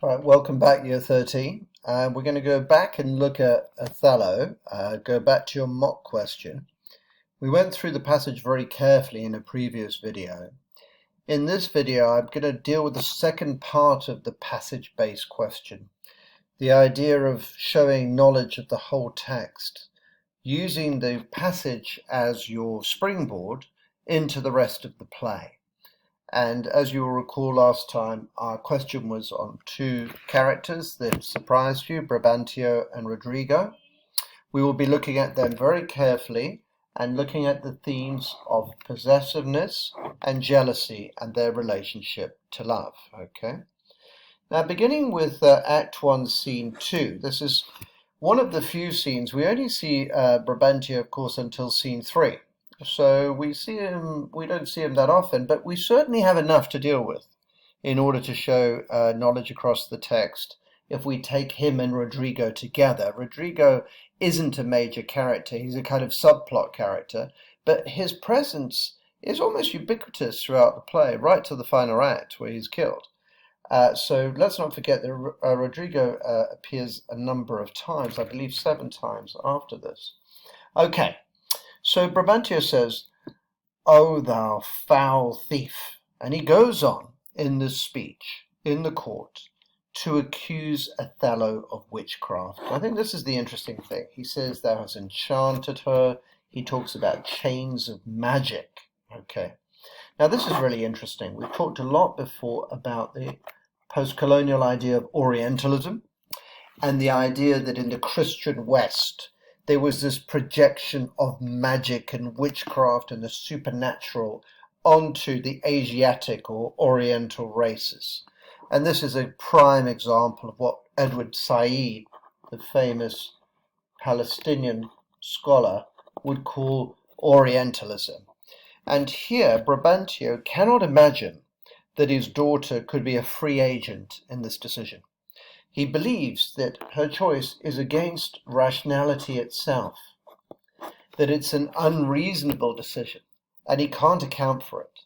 All right, welcome back, Year 13. We're going to go back and look at Othello. Go back to your mock question. We went through the passage very carefully in a previous video. In this video, I'm going to deal with the second part of the passage-based question, the idea of showing knowledge of the whole text, using the passage as your springboard into the rest of the play. And as you will recall last time, our question was on two characters that surprised you, Brabantio and Roderigo. We will be looking at them very carefully and looking at the themes of possessiveness and jealousy and their relationship to love. Okay. Now, beginning with Act 1, Scene 2, this is one of the few scenes. We only see Brabantio, of course, until Scene 3. So we don't see him that often, but we certainly have enough to deal with in order to show knowledge across the text. If we take him and Roderigo together, Roderigo isn't a major character, he's a kind of subplot character, but his presence is almost ubiquitous throughout the play, right to the final act where he's killed. So let's not forget that Roderigo appears a number of times, I believe 7 times after this. Okay. So Brabantio says, "O thou foul thief," and he goes on in this speech in the court to accuse Othello of witchcraft. I think this is the interesting thing. He says thou hast enchanted her. He talks about chains of magic. Okay. Now this is really interesting. We've talked a lot before about the post-colonial idea of Orientalism and the idea that in the Christian West there was this projection of magic and witchcraft and the supernatural onto the Asiatic or Oriental races. And this is a prime example of what Edward Said, the famous Palestinian scholar, would call Orientalism. And here, Brabantio cannot imagine that his daughter could be a free agent in this decision. He believes that her choice is against rationality itself, that it's an unreasonable decision, and he can't account for it.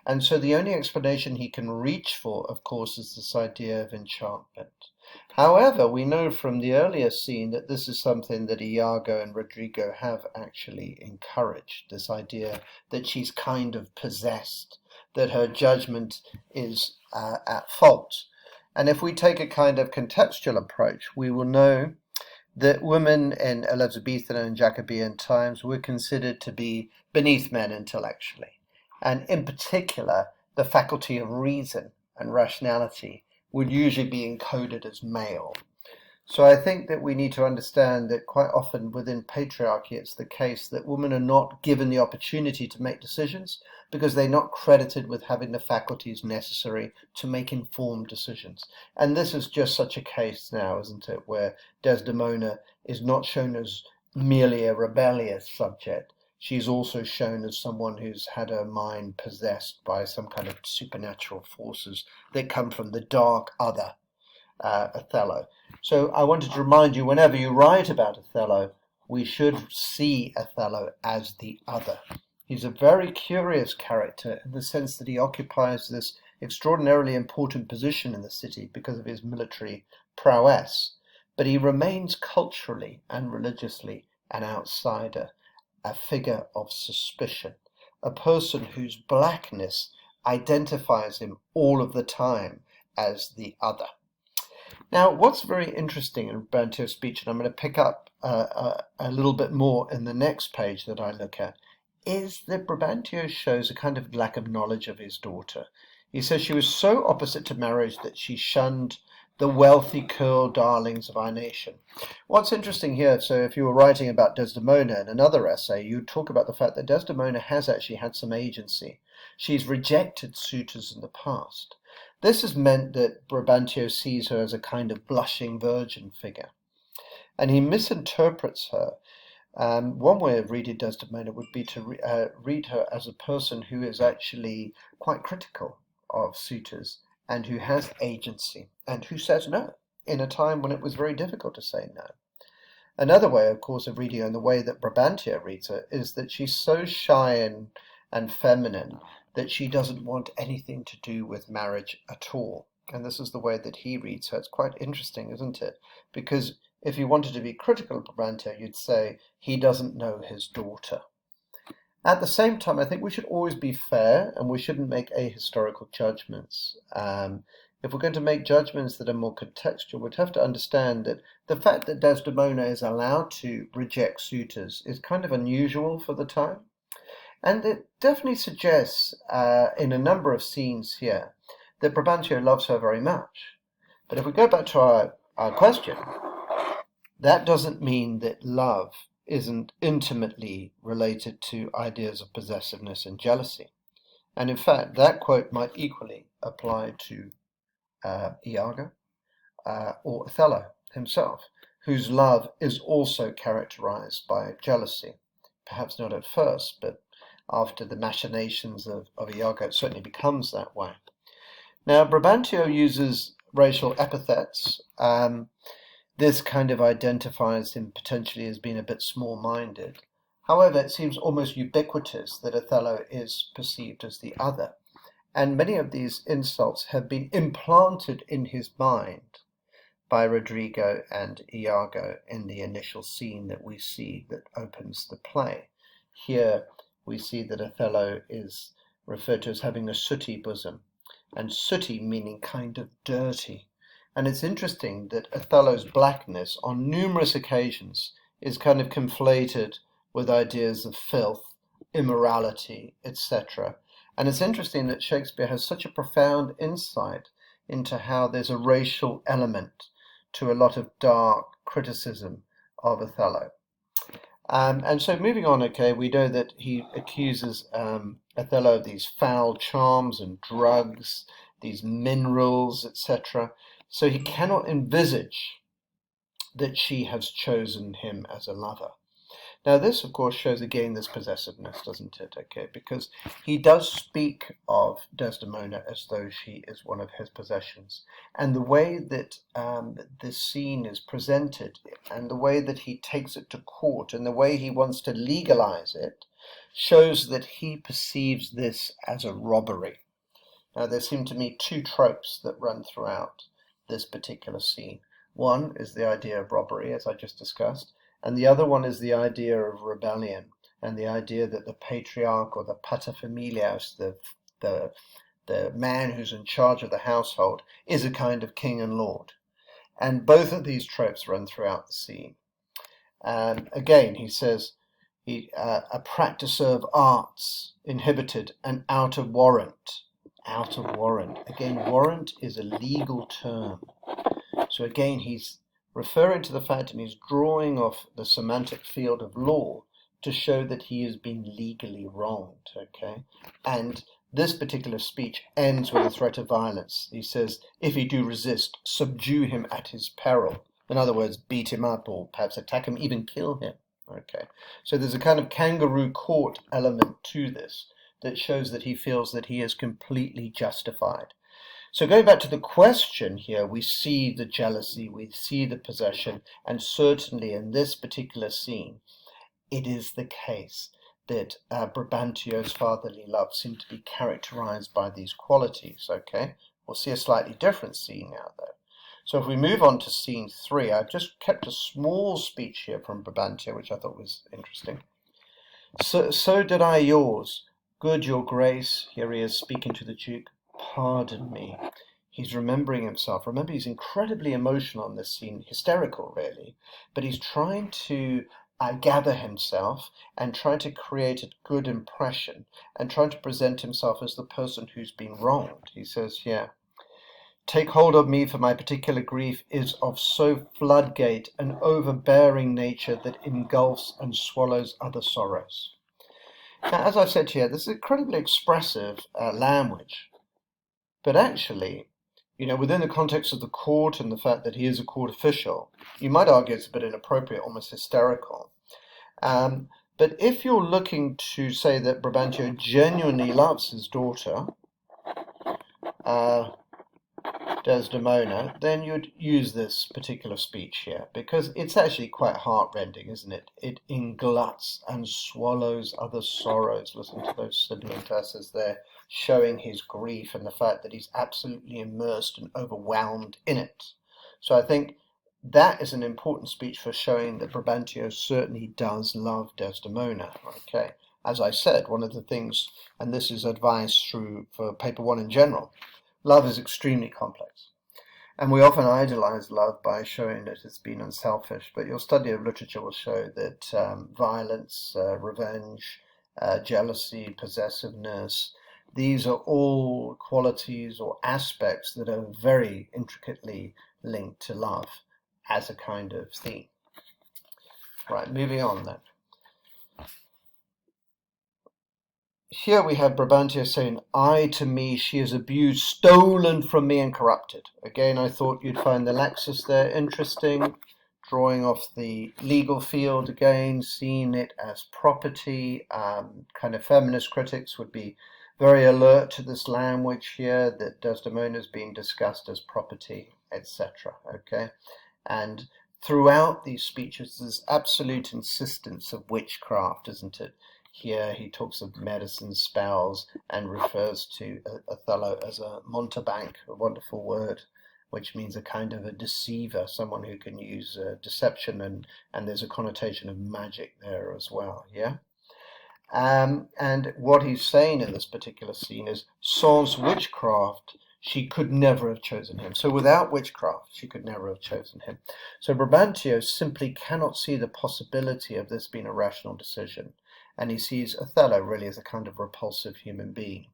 And so the only explanation he can reach for, of course, is this idea of enchantment. However, we know from the earlier scene that this is something that Iago and Roderigo have actually encouraged, this idea that she's kind of possessed, that her judgment is at fault. And if we take a kind of contextual approach, we will know that women in Elizabethan and Jacobean times were considered to be beneath men intellectually. And in particular, the faculty of reason and rationality would usually be encoded as male. So I think that we need to understand that quite often within patriarchy it's the case that women are not given the opportunity to make decisions because they're not credited with having the faculties necessary to make informed decisions. And this is just such a case now, isn't it, where Desdemona is not shown as merely a rebellious subject. She's also shown as someone who's had her mind possessed by some kind of supernatural forces that come from the dark other, Othello. So I wanted to remind you, whenever you write about Othello, we should see Othello as the other. He's a very curious character in the sense that he occupies this extraordinarily important position in the city because of his military prowess, but he remains culturally and religiously an outsider, a figure of suspicion, a person whose blackness identifies him all of the time as the other. Now, what's very interesting in Brabantio's speech, and I'm going to pick up a little bit more in the next page that I look at, is that Brabantio shows a kind of lack of knowledge of his daughter. He says she was so opposite to marriage that she shunned the wealthy curl darlings of our nation. What's interesting here, so if you were writing about Desdemona in another essay, you'd talk about the fact that Desdemona has actually had some agency. She's rejected suitors in the past. This has meant that Brabantio sees her as a kind of blushing virgin figure, and he misinterprets her. One way of reading Desdemona would be to read her as a person who is actually quite critical of suitors and who has agency and who says no in a time when it was very difficult to say no. Another way, of course, of reading her, and the way that Brabantio reads her, is that she's so shy and feminine that she doesn't want anything to do with marriage at all. And this is the way that he reads. So it's quite interesting, isn't it? Because if you wanted to be critical of Brabantio, you'd say he doesn't know his daughter. At the same time, I think we should always be fair and we shouldn't make ahistorical judgments. If we're going to make judgments that are more contextual, we'd have to understand that the fact that Desdemona is allowed to reject suitors is kind of unusual for the time. And it definitely suggests in a number of scenes here that Brabantio loves her very much. But if we go back to our question, that doesn't mean that love isn't intimately related to ideas of possessiveness and jealousy. And in fact, that quote might equally apply to Iago or Othello himself, whose love is also characterized by jealousy. Perhaps not at first, but after the machinations of Iago, it certainly becomes that way. Now, Brabantio uses racial epithets. This kind of identifies him potentially as being a bit small-minded. However, it seems almost ubiquitous that Othello is perceived as the other. And many of these insults have been implanted in his mind by Roderigo and Iago in the initial scene that we see that opens the play. Here we see that Othello is referred to as having a sooty bosom, and sooty meaning kind of dirty. And it's interesting that Othello's blackness on numerous occasions is kind of conflated with ideas of filth, immorality, etc. And it's interesting that Shakespeare has such a profound insight into how there's a racial element to a lot of dark criticism of Othello. And so moving on, okay, we know that he accuses Othello of these foul charms and drugs, these minerals, etc. So he cannot envisage that she has chosen him as a lover. Now this, of course, shows again this possessiveness, doesn't it? Okay, because he does speak of Desdemona as though she is one of his possessions. And the way that this scene is presented, and the way that he takes it to court, and the way he wants to legalize it, shows that he perceives this as a robbery. Now there seem to me two tropes that run throughout this particular scene. One is the idea of robbery, as I just discussed, and the other one is the idea of rebellion, and the idea that the patriarch or the paterfamilias, the man who's in charge of the household, is a kind of king and lord. And both of these tropes run throughout the scene. Again, he says, a practicer of arts, inhibited and out of warrant. Out of warrant. Again, warrant is a legal term. So again, he's referring to the fact and he's drawing off the semantic field of law to show that he has been legally wronged, okay? And this particular speech ends with a threat of violence. He says, if he do resist, subdue him at his peril. In other words, beat him up or perhaps attack him, even kill him, okay? So there's a kind of kangaroo court element to this that shows that he feels that he is completely justified. So going back to the question here, we see the jealousy, we see the possession, and certainly in this particular scene, it is the case that Brabantio's fatherly love seemed to be characterized by these qualities, okay? We'll see a slightly different scene now, though. So if we move on to scene 3, I've just kept a small speech here from Brabantio, which I thought was interesting. So did I yours. Good your grace, here he is speaking to the Duke. Pardon me. He's remembering himself. Remember, he's incredibly emotional in this scene, hysterical really, but he's trying to gather himself and trying to create a good impression and trying to present himself as the person who's been wronged. He says here, take hold of me, for my particular grief is of so floodgate and overbearing nature that engulfs and swallows other sorrows. Now, as I've said here, this is incredibly expressive language. But actually, you know, within the context of the court and the fact that he is a court official, you might argue it's a bit inappropriate, almost hysterical. But if you're looking to say that Brabantio genuinely loves his daughter, Desdemona, then you'd use this particular speech here, because it's actually quite heartrending, isn't it? It ingluts and swallows other sorrows. Listen to those sibilant S's there. showing his grief and the fact that he's absolutely immersed and overwhelmed in it. So I think that is an important speech for showing that Brabantio certainly does love Desdemona. Okay, as I said, one of the things, and this is advice for paper one in general, love is extremely complex. And we often idolize love by showing that it's been unselfish, but your study of literature will show that violence, revenge, jealousy, possessiveness, these are all qualities or aspects that are very intricately linked to love as a kind of theme. Right, moving on then. Here we have Brabantio saying, "I to me she is abused, stolen from me and corrupted." Again, I thought you'd find the Lexis there interesting, drawing off the legal field again, seeing it as property. Kind of feminist critics would be very alert to this language here, that Desdemona is being discussed as property, etc. Okay, and throughout these speeches, there's absolute insistence of witchcraft, isn't it? Here he talks of medicine, spells, and refers to Othello as a mountebank, a wonderful word, which means a kind of a deceiver, someone who can use deception, and there's a connotation of magic there as well, yeah? And what he's saying in this particular scene is, sans witchcraft, she could never have chosen him. So without witchcraft, she could never have chosen him. So Brabantio simply cannot see the possibility of this being a rational decision. And he sees Othello really as a kind of repulsive human being.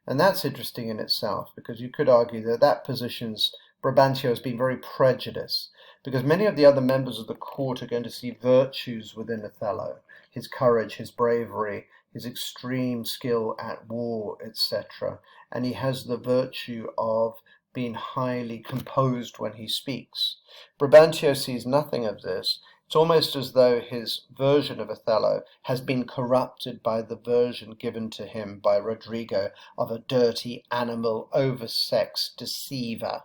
And that's interesting in itself, because you could argue that that positions Brabantio as being very prejudiced, because many of the other members of the court are going to see virtues within Othello, his courage, his bravery, his extreme skill at war, etc. And he has the virtue of being highly composed when he speaks. Brabantio sees nothing of this. It's almost as though his version of Othello has been corrupted by the version given to him by Roderigo of a dirty animal, oversexed deceiver.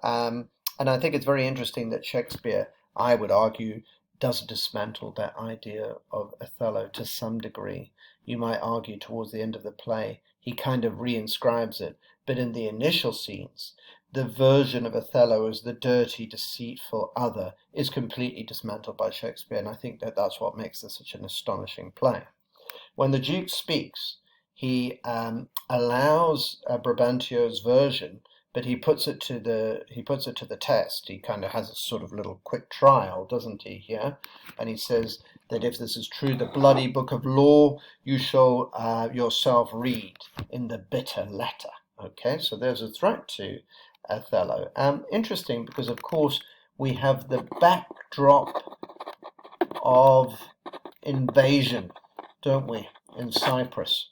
And I think it's very interesting that Shakespeare, I would argue, does dismantle that idea of Othello to some degree. You might argue towards the end of the play, he kind of reinscribes it, but in the initial scenes, the version of Othello as the dirty, deceitful other is completely dismantled by Shakespeare, and I think that that's what makes this such an astonishing play. When the Duke speaks, he allows Brabantio's version, but he puts it to the test. He kind of has a sort of little quick trial, doesn't he? Yeah, and he says that if this is true, the bloody book of law you shall yourself read in the bitter letter. Okay, so there's a threat to Othello. Interesting, because of course we have the backdrop of invasion, don't we, in Cyprus.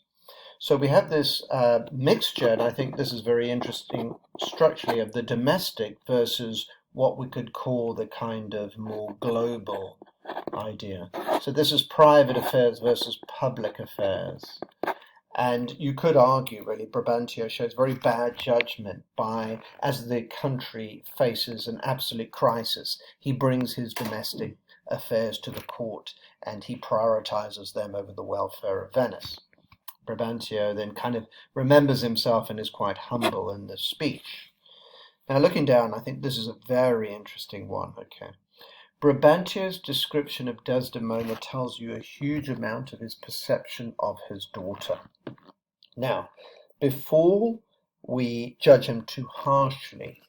So we have this mixture, and I think this is very interesting structurally, of the domestic versus what we could call the kind of more global idea. So this is private affairs versus public affairs. And you could argue, really, Brabantio shows very bad judgment by, as the country faces an absolute crisis, he brings his domestic affairs to the court and he prioritizes them over the welfare of Venice. Brabantio then kind of remembers himself and is quite humble in this speech. Now, looking down, I think this is a very interesting one. Okay, Brabantio's description of Desdemona tells you a huge amount of his perception of his daughter. Now, before we judge him too harshly,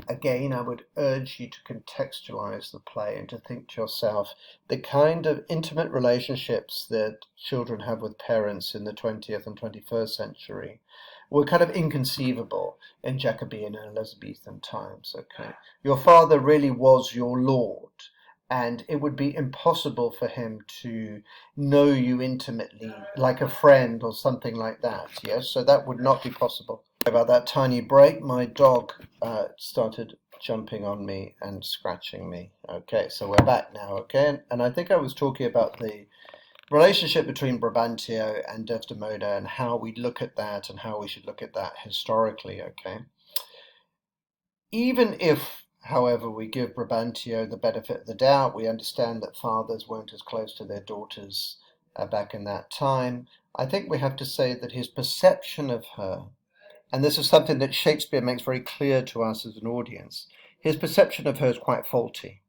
again, I would urge you to contextualize the play and to think to yourself the kind of intimate relationships that children have with parents in the 20th and 21st century were kind of inconceivable in Jacobean and Elizabethan times. Okay, your father really was your lord, and it would be impossible for him to know you intimately like a friend or something like that. Yes, so that would not be possible. About that tiny break, my dog started jumping on me and scratching me. Okay, so we're back now. Okay, and I think I was talking about the relationship between Brabantio and Desdemona and how we look at that and how we should look at that historically. Okay, even if, however, we give Brabantio the benefit of the doubt, we understand that fathers weren't as close to their daughters back in that time. I think we have to say that his perception of her, and this is something that Shakespeare makes very clear to us as an audience, his perception of her is quite faulty.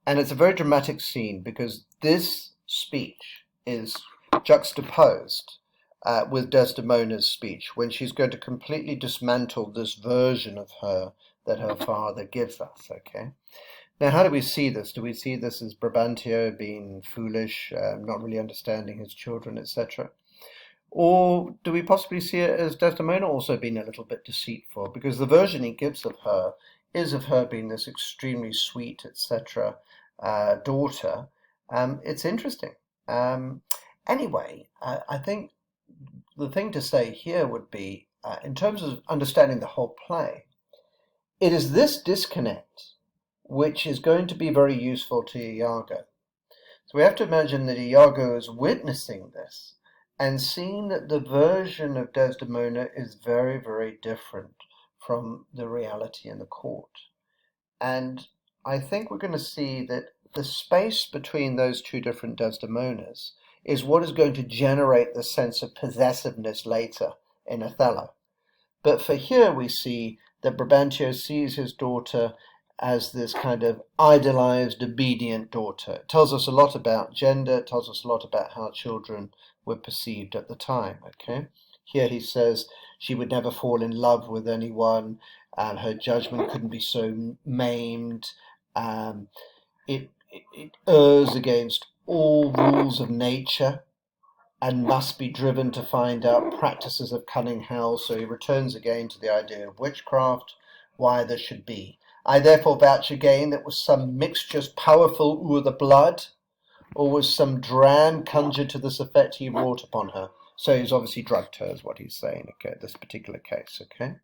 And it's a very dramatic scene because this speech is juxtaposed with Desdemona's speech when she's going to completely dismantle this version of her that her father gives us, okay? Now, how do we see this? Do we see this as Brabantio being foolish, not really understanding his children, etc.? Or do we possibly see it as Desdemona also being a little bit deceitful? Because the version he gives of her is of her being this extremely sweet, etc., daughter. It's interesting. Anyway, I think the thing to say here would be, in terms of understanding the whole play, it is this disconnect which is going to be very useful to Iago. So we have to imagine that Iago is witnessing this and seeing that the version of Desdemona is very, very different from the reality in the court. And I think we're going to see that the space between those two different Desdemonas is what is going to generate the sense of possessiveness later in Othello. But for here we see that Brabantio sees his daughter as this kind of idolized, obedient daughter. It tells us a lot about gender, it tells us a lot about how children were perceived at the time, okay? Here he says she would never fall in love with anyone, and her judgment couldn't be so maimed. It errs against all rules of nature and must be driven to find out practices of cunning hell. So he returns again to the idea of witchcraft, why there should be. I therefore vouch again that was some mixtures powerful o'er the blood, or was some dram conjured to this effect he wrought upon her. So he's obviously drugged her, is what he's saying, okay, this particular case, okay?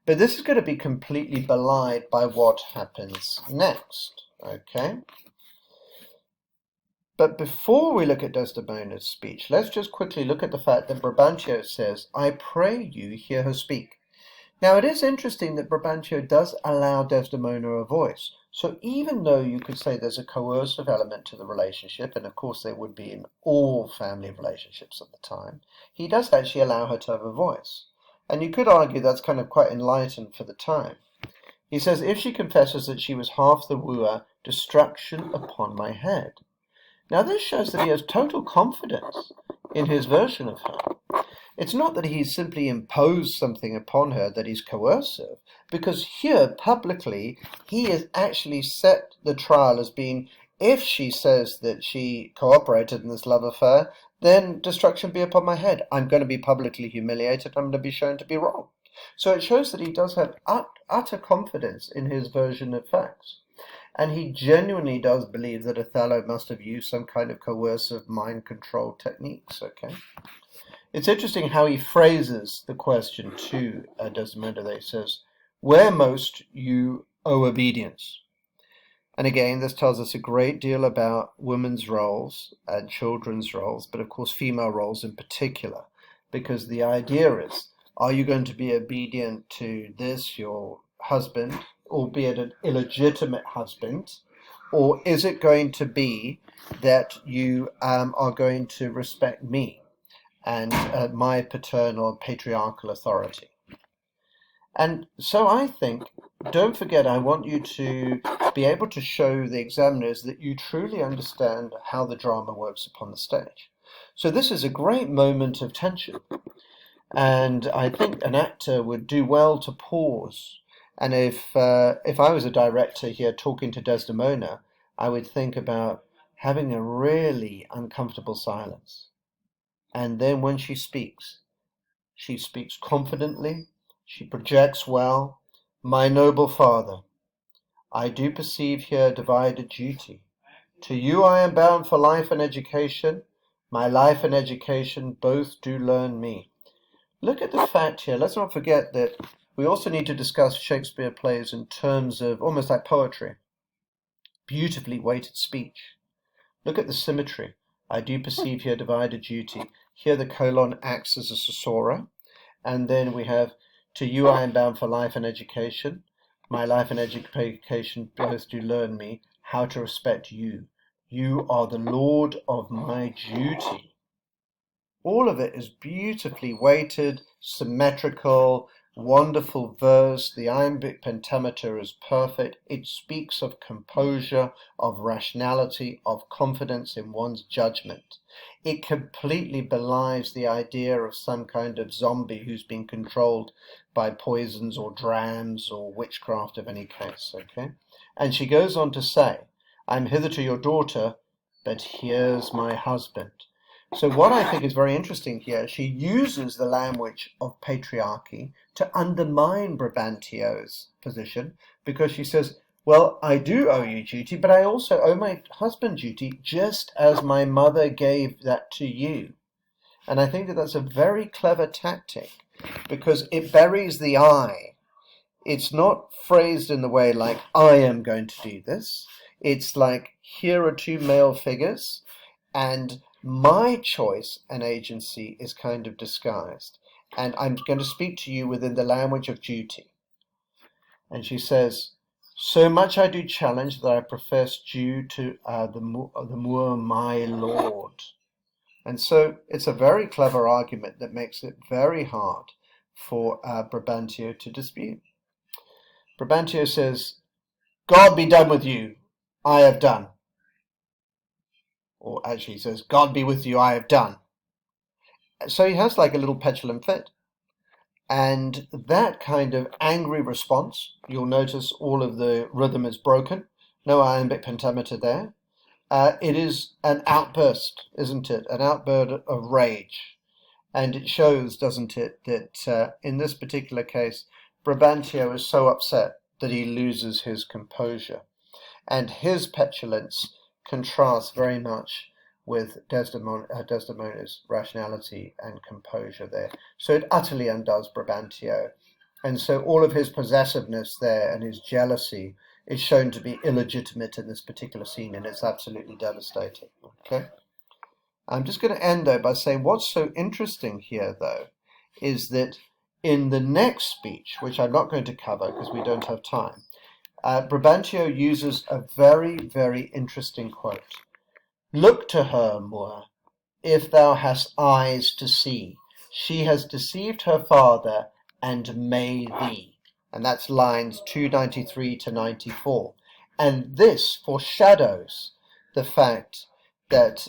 But this is going to be completely belied by what happens next, okay? But before we look at Desdemona's speech, let's just quickly look at the fact that Brabantio says, I pray you hear her speak. Now, it is interesting that Brabantio does allow Desdemona a voice. So even though you could say there's a coercive element to the relationship, and of course there would be in all family relationships at the time, he does actually allow her to have a voice. And you could argue that's kind of quite enlightened for the time. He says, if she confesses that she was half the wooer, destruction upon my head. Now this shows that he has total confidence in his version of her. It's not that he's simply imposed something upon her that is coercive, because here, publicly, he has actually set the trial as being, if she says that she cooperated in this love affair, then destruction be upon my head. I'm going to be publicly humiliated. I'm going to be shown to be wrong. So it shows that he does have utter confidence in his version of facts. And he genuinely does believe that Othello must have used some kind of coercive mind control techniques, okay? It's interesting how he phrases the question to Desdemona. He says, where most you owe obedience. And again, this tells us a great deal about women's roles and children's roles, but of course female roles in particular, because the idea is, are you going to be obedient to this, your husband, albeit an illegitimate husband, or is it going to be that you are going to respect me and my paternal patriarchal authority? And so I think, don't forget, I want you to be able to show the examiners that you truly understand how the drama works upon the stage. So this is a great moment of tension. And I think an actor would do well to pause. And if I was a director here talking to Desdemona, I would think about having a really uncomfortable silence. And then when she speaks confidently, she projects well. My noble father, I do perceive here divided duty. To you I am bound for life and education. My life and education both do learn me. Look at the fact here. Let's not forget that we also need to discuss Shakespeare plays in terms of almost like poetry. Beautifully weighted speech. Look at the symmetry. I do perceive here divided duty. Here the colon acts as a caesura. And then we have, to you I am bound for life and education. My life and education both do learn me how to respect you. You are the lord of my duty. All of it is beautifully weighted, symmetrical, wonderful verse. The iambic pentameter is perfect. It speaks of composure, of rationality, of confidence in one's judgment. It completely belies the idea of some kind of zombie who's been controlled by poisons or drams or witchcraft of any case, okay? And she goes on to say, I'm hitherto your daughter, but here's my husband. So what I think is very interesting here, she uses the language of patriarchy to undermine Brabantio's position, because she says, well, I do owe you duty, but I also owe my husband duty, just as my mother gave that to you. And I think that that's a very clever tactic, because it buries the I. It's not phrased in the way like, I am going to do this. It's like, here are two male figures, and my choice and agency is kind of disguised. And I'm going to speak to you within the language of duty. And she says, so much I do challenge that I profess due to the Moor my lord. And so it's a very clever argument that makes it very hard for Brabantio to dispute. Brabantio says, God be done with you, I have done. Or actually he says, God be with you, I have done. So he has like a little petulant fit. And that kind of angry response, you'll notice all of the rhythm is broken. No iambic pentameter there. It is an outburst, isn't it? An outburst of rage. And it shows, doesn't it, that in this particular case, Brabantio is so upset that he loses his composure. And his petulance contrasts very much with Desdemona's rationality and composure there. So it utterly undoes Brabantio. And so all of his possessiveness there and his jealousy is shown to be illegitimate in this particular scene, and it's absolutely devastating. Okay? I'm just going to end though by saying what's so interesting here though is that in the next speech, which I'm not going to cover because we don't have time, Brabantio uses a very, very interesting quote. Look to her, Moor, if thou hast eyes to see. She has deceived her father and may thee. And that's lines 293 to 94. And this foreshadows the fact that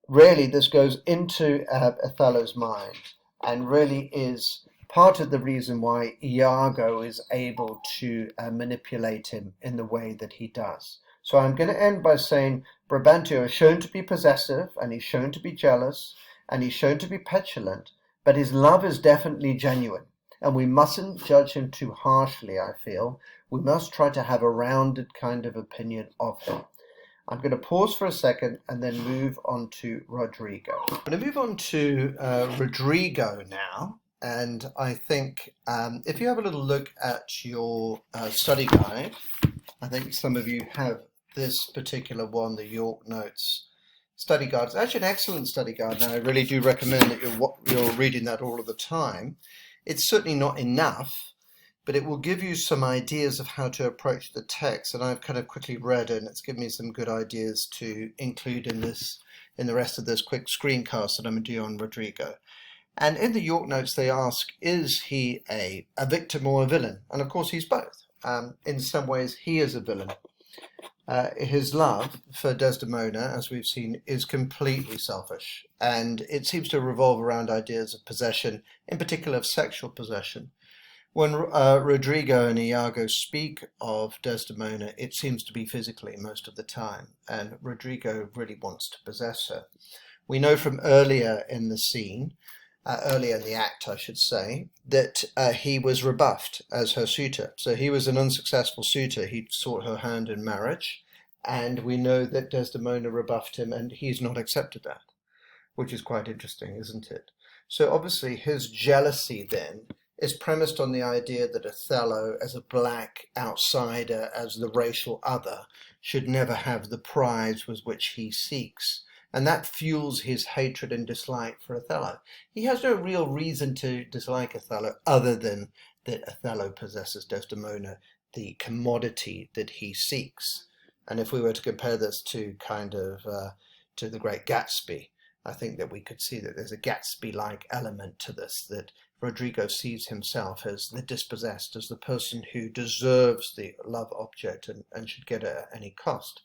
really this goes into Othello's mind and really is part of the reason why Iago is able to manipulate him in the way that he does. So I'm going to end by saying Brabantio is shown to be possessive, and he's shown to be jealous, and he's shown to be petulant, but his love is definitely genuine. And we mustn't judge him too harshly, I feel. We must try to have a rounded kind of opinion of him. I'm going to pause for a second and then move on to Roderigo. I'm going to move on to Roderigo now. And I think if you have a little look at your study guide, I think some of you have this particular one, the York Notes study guide. It's actually an excellent study guide, and I really do recommend that you're reading that all of the time. It's certainly not enough, but it will give you some ideas of how to approach the text, and I've kind of quickly read it, and it's given me some good ideas to include in the rest of this quick screencast that I'm going to do on Roderigo. And in the York Notes, they ask, is he a victim or a villain? And of course, he's both. In some ways, he is a villain. His love for Desdemona, as we've seen, is completely selfish, and it seems to revolve around ideas of possession, in particular of sexual possession. When Roderigo and Iago speak of Desdemona, it seems to be physically most of the time, and Roderigo really wants to possess her. We know from earlier in the scene, earlier in the act, I should say, that he was rebuffed as her suitor. So he was an unsuccessful suitor. He sought her hand in marriage, and we know that Desdemona rebuffed him, and he's not accepted that, which is quite interesting, isn't it? So obviously his jealousy then is premised on the idea that Othello, as a black outsider, as the racial other, should never have the prize with which he seeks. And that fuels his hatred and dislike for Othello. He has no real reason to dislike Othello other than that Othello possesses Desdemona, the commodity that he seeks. And if we were to compare this to kind of to the Great Gatsby, I think that we could see that there's a Gatsby-like element to this, that Roderigo sees himself as the dispossessed, as the person who deserves the love object and should get it at any cost.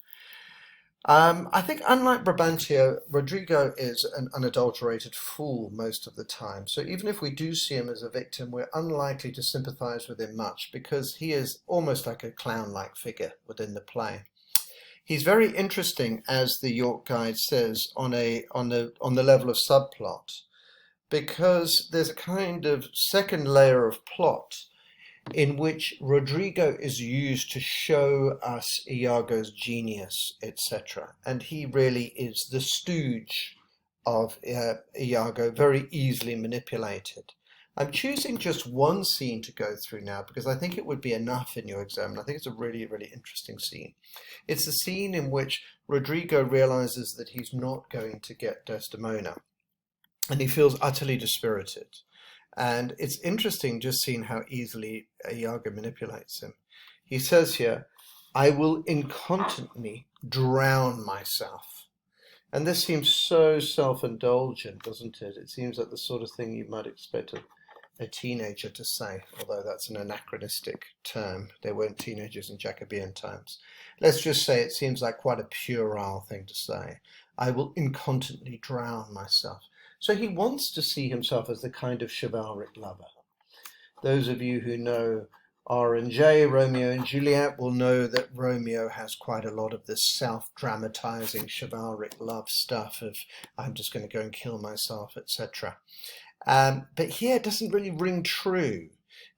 I think unlike Brabantio, Roderigo is an unadulterated fool most of the time. So even if we do see him as a victim, we're unlikely to sympathize with him much because he is almost like a clown-like figure within the play. He's very interesting, as the York Guide says, on the level of subplot, because there's a kind of second layer of plot in which Roderigo is used to show us Iago's genius, etc. And he really is the stooge of Iago, very easily manipulated. I'm choosing just one scene to go through now because I think it would be enough in your exam, and I think it's a really, really interesting scene. It's the scene in which Roderigo realizes that he's not going to get Desdemona, and he feels utterly dispirited. And it's interesting just seeing how easily Iago manipulates him. He says here, "I will incontinently drown myself." And this seems so self-indulgent, doesn't it? It seems like the sort of thing you might expect a teenager to say, although that's an anachronistic term. They weren't teenagers in Jacobean times. Let's just say it seems like quite a puerile thing to say. I will incontinently drown myself. So he wants to see himself as the kind of chivalric lover. Those of you who know R&J, Romeo and Juliet, will know that Romeo has quite a lot of this self-dramatizing chivalric love stuff of I'm just going to go and kill myself, etc. But here it doesn't really ring true.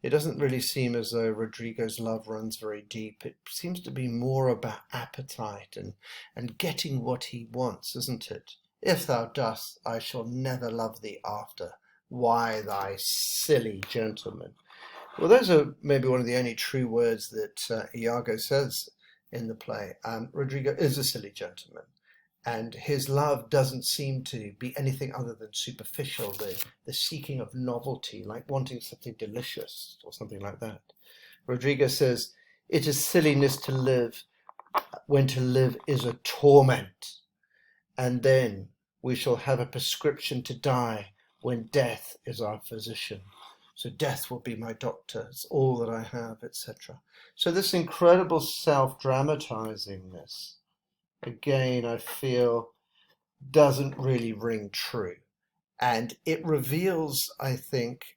It doesn't really seem as though Roderigo's love runs very deep. It seems to be more about appetite and getting what he wants, isn't it? If thou dost, I shall never love thee after. Why, thy silly gentleman. Well, those are maybe one of the only true words that Iago says in the play. Roderigo is a silly gentleman, and his love doesn't seem to be anything other than superficial, the seeking of novelty, like wanting something delicious or something like that. Roderigo says, "It is silliness to live when to live is a torment, and then we shall have a prescription to die when death is our physician. So death will be my doctor, it's all that I have," etc. So this incredible self-dramatizingness, again, I feel, doesn't really ring true. And it reveals, I think,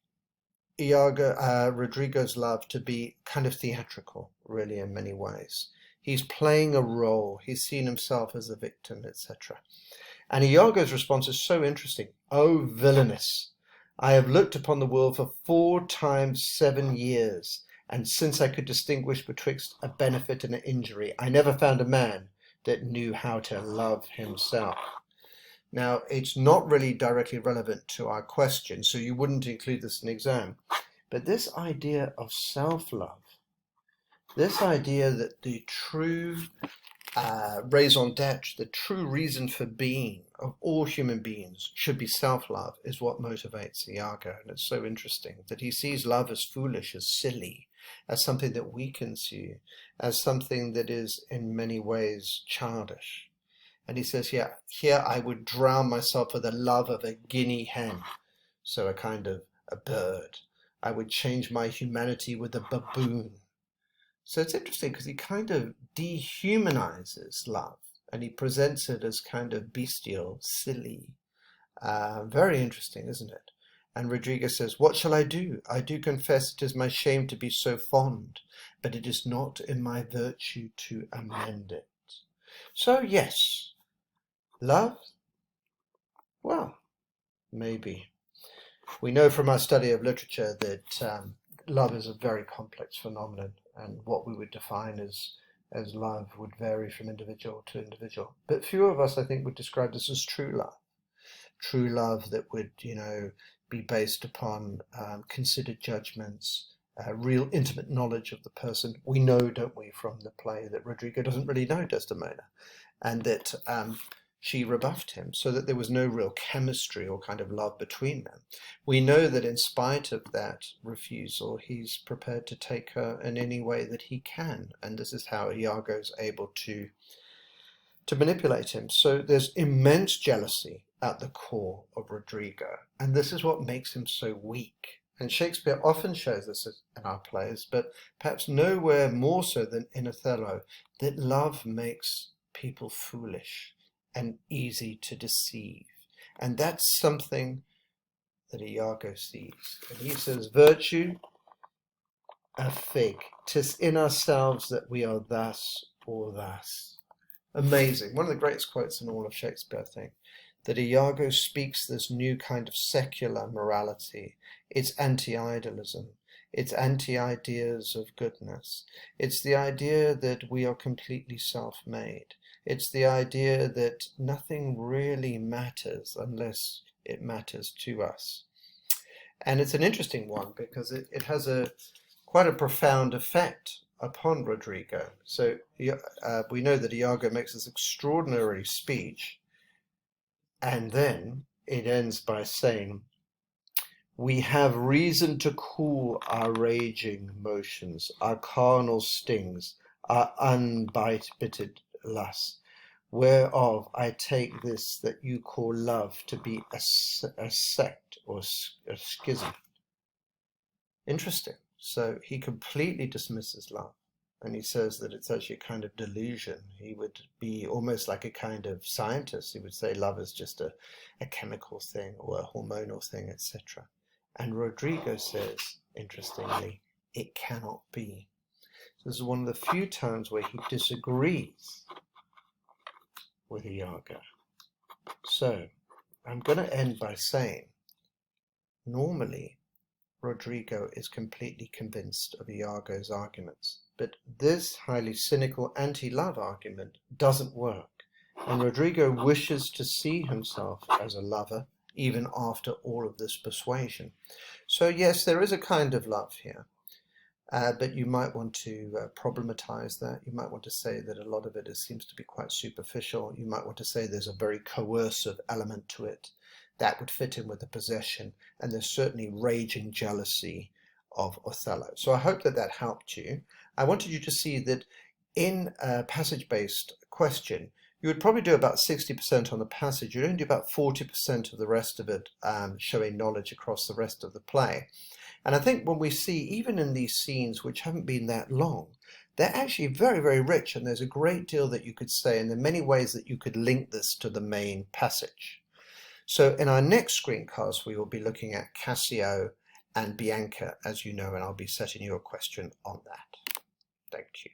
Roderigo's love to be kind of theatrical, really, in many ways. He's playing a role, he's seen himself as a victim, etc. And Iago's response is so interesting. "O villainous, I have looked upon the world for 4 times 7 years, and since I could distinguish betwixt a benefit and an injury, I never found a man that knew how to love himself." Now, it's not really directly relevant to our question, so you wouldn't include this in the exam. But this idea of self-love, this idea that the true raison d'etre, the true reason for being of all human beings should be self-love, is what motivates Iago. And it's so interesting that he sees love as foolish, as silly, as something that weakens you, as something that is in many ways childish. And he says, yeah, here I would drown myself for the love of a guinea hen, so a kind of a bird. I would change my humanity with a baboon. So it's interesting because he kind of dehumanizes love and he presents it as kind of bestial, silly. Very interesting, isn't it? And Roderigo says, "What shall I do? I do confess it is my shame to be so fond, but it is not in my virtue to amend it." So yes, love? Well, maybe. We know from our study of literature that love is a very complex phenomenon, and what we would define as love would vary from individual to individual. But few of us, I think, would describe this as true love. True love that would, be based upon considered judgments, real intimate knowledge of the person. We know, don't we, from the play that Roderigo doesn't really know Desdemona, and that she rebuffed him, so that there was no real chemistry or kind of love between them. We know that in spite of that refusal, he's prepared to take her in any way that he can, and this is how Iago's able to to manipulate him. So there's immense jealousy at the core of Roderigo, and this is what makes him so weak. And Shakespeare often shows this in our plays, but perhaps nowhere more so than in Othello, that love makes people foolish and easy to deceive. And that's something that Iago sees. And he says, virtue, a fig, 'tis in ourselves that we are thus or thus. Amazing. One of the greatest quotes in all of Shakespeare, I think, that Iago speaks this new kind of secular morality. It's anti-idealism. It's anti-ideas of goodness. It's the idea that we are completely self-made. It's the idea that nothing really matters unless it matters to us. And it's an interesting one because it has quite a profound effect upon Roderigo. So we know that Iago makes this extraordinary speech, and then it ends by saying, we have reason to cool our raging motions, our carnal stings, our unbitted lust, whereof I take this that you call love to be a sect or a schism. Interesting. So he completely dismisses love, and he says that it's actually a kind of delusion. He would be almost like a kind of scientist. He would say love is just a chemical thing or a hormonal thing, etc. And Roderigo says, interestingly, it cannot be. This is one of the few times where he disagrees with Iago. So I'm going to end by saying, normally Roderigo is completely convinced of Iago's arguments, but this highly cynical anti-love argument doesn't work, and Roderigo wishes to see himself as a lover even after all of this persuasion. So yes, there is a kind of love here, but you might want to problematize that. You might want to say that a lot of it seems to be quite superficial. You might want to say there's a very coercive element to it that would fit in with the possession, and there's certainly raging jealousy of Othello. So I hope that that helped you. I wanted you to see that in a passage-based question, you would probably do about 60% on the passage. You'd only do about 40% of the rest of it, showing knowledge across the rest of the play. And I think when we see, even in these scenes which haven't been that long, they're actually very, very rich, and there's a great deal that you could say, and there are many ways that you could link this to the main passage. So in our next screencast, we will be looking at Cassio and Bianca, as you know, and I'll be setting you a question on that. Thank you.